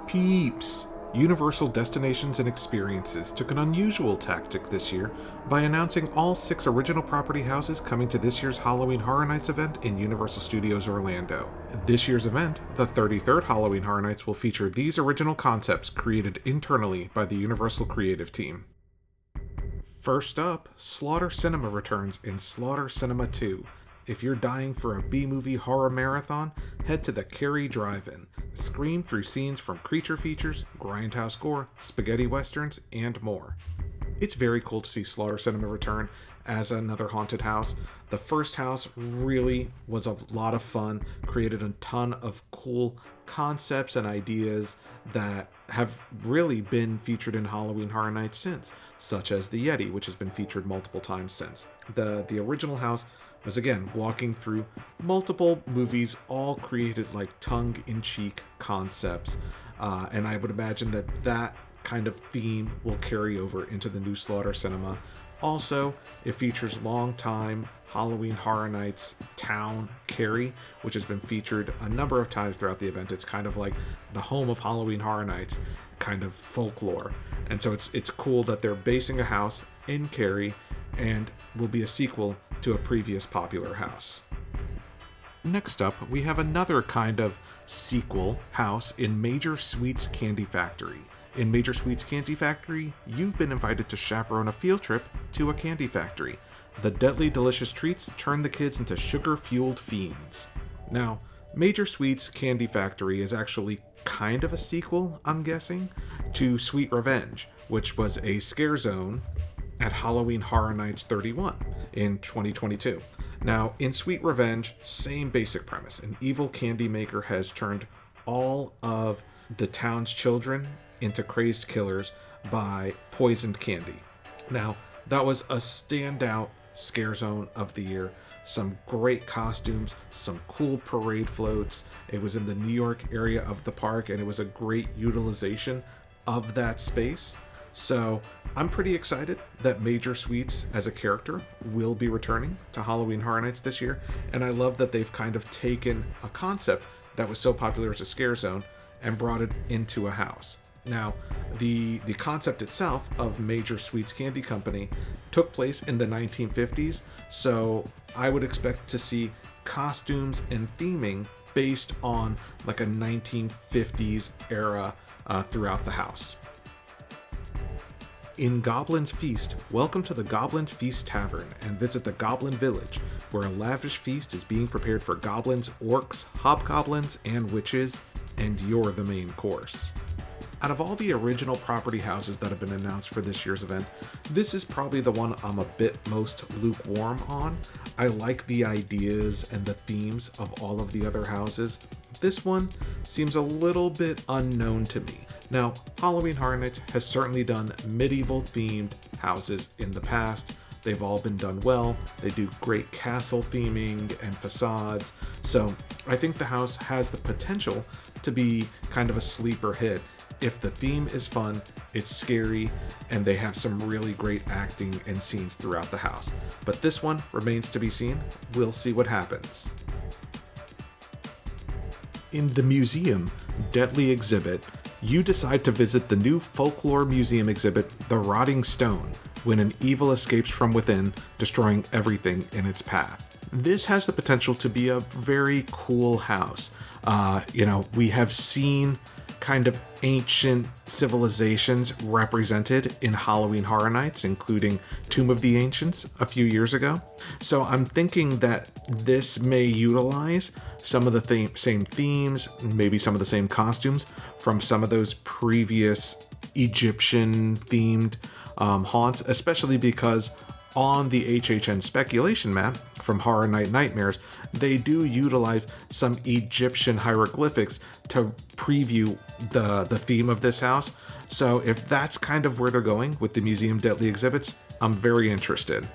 Peeps! Universal Destinations and Experiences took an unusual tactic this year by announcing all 6 original property houses coming to this year's Halloween Horror Nights event in Universal Studios Orlando. This year's event, the 33rd Halloween Horror Nights, will feature these original concepts created internally by the Universal creative team. First up, Slaughter Cinema returns in Slaughter Cinema 2. If you're dying for a B-movie horror marathon, head to the Carrie Drive-In. Scream through scenes from creature features, grindhouse gore, spaghetti westerns, and more. It's very cool to see Slaughter Cinema return as another haunted house. The first house really was a lot of fun, created a ton of cool concepts and ideas that have really been featured in Halloween Horror Nights since, such as the Yeti, which has been featured multiple times since. The original house was, again, walking through multiple movies, all created like tongue-in-cheek concepts, and I would imagine that kind of theme will carry over into the new Slaughter Cinema. Also, it features longtime Halloween Horror Nights town, Cary, which has been featured a number of times throughout the event. It's kind of like the home of Halloween Horror Nights, kind of folklore. And so it's cool that they're basing a house in Cary and will be a sequel to a previous popular house. Next up, we have another kind of sequel house in Major Sweets Candy Factory. In Major Sweets Candy Factory, you've been invited to chaperone a field trip to a candy factory. The deadly delicious treats turn the kids into sugar-fueled fiends. Now, Major Sweets Candy Factory is actually kind of a sequel, I'm guessing, to Sweet Revenge, which was a scare zone at Halloween Horror Nights 31 in 2022. Now, in Sweet Revenge, same basic premise. An evil candy maker has turned all of the town's children into crazed killers by poisoned candy. Now, that was a standout scare zone of the year. Some great costumes, some cool parade floats. It was in the New York area of the park, and it was a great utilization of that space. So I'm pretty excited that Major Sweets as a character will be returning to Halloween Horror Nights this year, and I love that they've kind of taken a concept that was so popular as a scare zone and brought it into a house. Now, the concept itself of Major Sweets Candy Company took place in the 1950s, so I would expect to see costumes and theming based on like a 1950s era throughout the house. In Goblin's Feast, welcome to the Goblin's Feast Tavern and visit the Goblin Village, where a lavish feast is being prepared for goblins, orcs, hobgoblins, and witches, and you're the main course. Out of all the original property houses that have been announced for this year's event, this is probably the one I'm a bit most lukewarm on. I like the ideas and the themes of all of the other houses. This one seems a little bit unknown to me. Now, Halloween Horror Nights has certainly done medieval-themed houses in the past. They've all been done well. They do great castle theming and facades. So I think the house has the potential to be kind of a sleeper hit. If the theme is fun, it's scary, and they have some really great acting and scenes throughout the house. But this one remains to be seen. We'll see what happens. In the museum, Deadly Exhibit, you decide to visit the new folklore museum exhibit, The Rotting Stone, when an evil escapes from within, destroying everything in its path. This has the potential to be a very cool house. We have seen kind of ancient civilizations represented in Halloween Horror Nights, including Tomb of the Ancients a few years ago. So I'm thinking that this may utilize some of the same themes, maybe some of the same costumes from some of those previous Egyptian-themed haunts, especially because on the HHN speculation map from Horror Night Nightmares, they do utilize some Egyptian hieroglyphics to preview the theme of this house. So if that's kind of where they're going with the museum deadly exhibits, I'm very interested.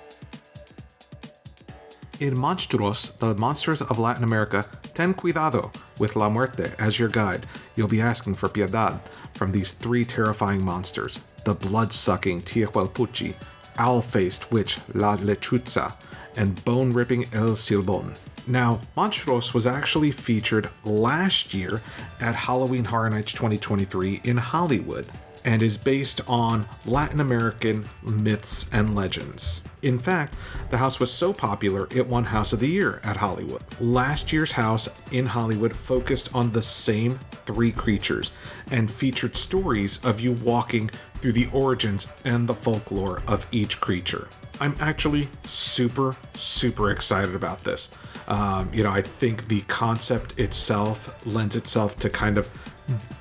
In Monstros, the monsters of Latin America, ten cuidado with La Muerte as your guide. You'll be asking for piedad from these 3 terrifying monsters: the blood-sucking Tiahuelpuchi, owl-faced witch La Lechuza, and bone-ripping El Silbón. Now, Monstros was actually featured last year at Halloween Horror Nights 2023 in Hollywood, and is based on Latin American myths and legends. In fact, the house was so popular it won House of the Year at Hollywood. Last year's house in Hollywood focused on the same 3 creatures and featured stories of you walking through the origins and the folklore of each creature. I'm actually super excited about this. I think the concept itself lends itself to kind of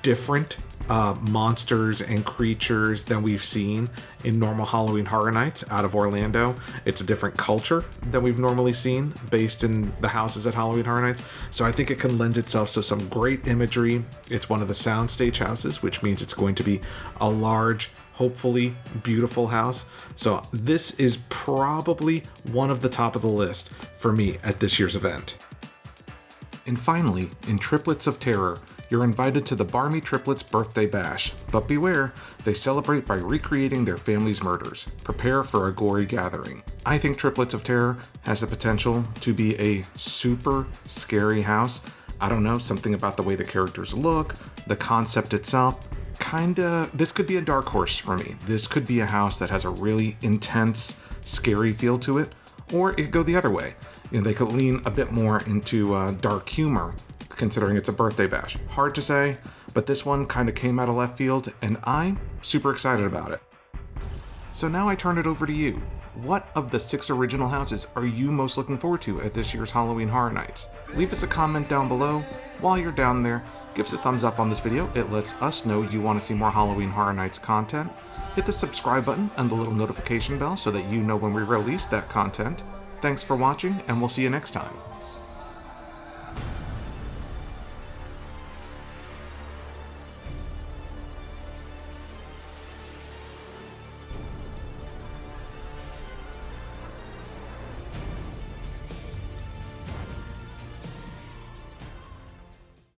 different monsters and creatures than we've seen in normal Halloween Horror Nights out of Orlando. It's a different culture than we've normally seen based in the houses at Halloween Horror Nights. So I think it can lend itself to some great imagery. It's one of the soundstage houses, which means it's going to be a large, hopefully beautiful house. So this is probably one of the top of the list for me at this year's event. And finally, in Triplets of Terror, you're invited to the Barmy Triplets Birthday Bash, but beware, they celebrate by recreating their family's murders. Prepare for a gory gathering. I think Triplets of Terror has the potential to be a super scary house. I don't know, something about the way the characters look, the concept itself, this could be a dark horse for me. This could be a house that has a really intense, scary feel to it, or it could go the other way. They could lean a bit more into dark humor, considering it's a birthday bash. Hard to say, but this one kind of came out of left field, and I'm super excited about it. So now I turn it over to you. What of the 6 original houses are you most looking forward to at this year's Halloween Horror Nights? Leave us a comment down below. While you're down there, give us a thumbs up on this video. It lets us know you want to see more Halloween Horror Nights content. Hit the subscribe button and the little notification bell so that you know when we release that content. Thanks for watching, and we'll see you next time.